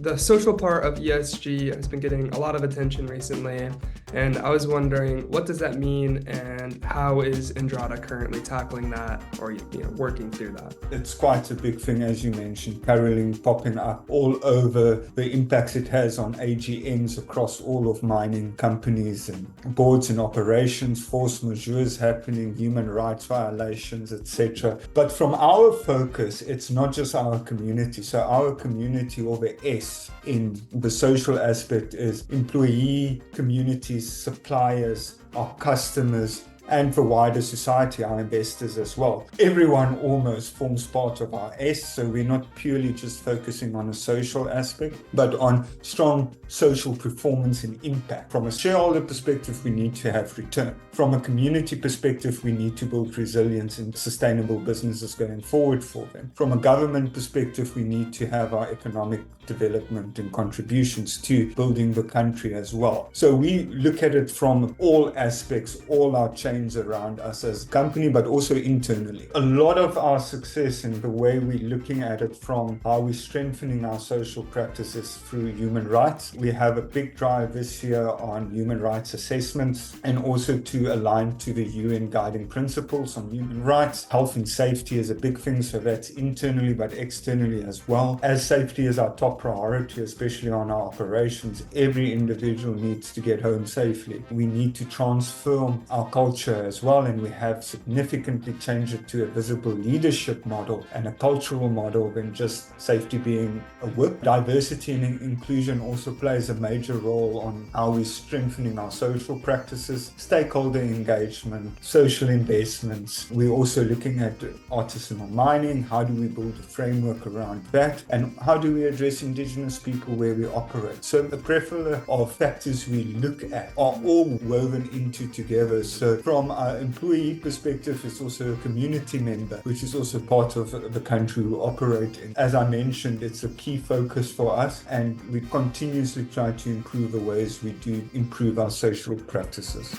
The social part of ESG has been getting a lot of attention recently, and I was wondering, what does that mean, and how is Indrada currently tackling that, or working through that? It's quite a big thing, as you mentioned, caroling popping up all over, the impacts it has on AGMs across all of mining companies and boards and operations, force majeures happening, human rights violations, etc. But from our focus, it's not just our community. So our community, or the S in the social aspect, is employee, communities, suppliers, our customers, and for wider society, our investors as well. Everyone almost forms part of our S, so we're not purely just focusing on a social aspect, but on strong social performance and impact. From a shareholder perspective, we need to have return. From a community perspective, we need to build resilience and sustainable businesses going forward for them. From a government perspective, we need to have our economic development and contributions to building the country as well. So we look at it from all aspects, all our chains around us as a company, but also internally. A lot of our success in the way we're looking at it from how we're strengthening our social practices through human rights. We have a big drive this year on human rights assessments and also to align to the UN guiding principles on human rights. Health and safety is a big thing, so that's internally but externally as well. As safety is our top priority, especially on our operations, every individual needs to get home safely. We need to transform our culture as well, and we have significantly changed it to a visible leadership model and a cultural model than just safety being a whip. Diversity and inclusion also plays a major role on how we're strengthening our social practices, stakeholder engagement, social investments. We're also looking at artisanal mining. How do we build a framework around that, and how do we address Indigenous people where we operate? So the plethora of factors we look at are all woven into together. So from our employee perspective, it's also a community member, which is also part of the country we operate in. As I mentioned, it's a key focus for us, and we continuously try to improve the ways we do improve our social practices.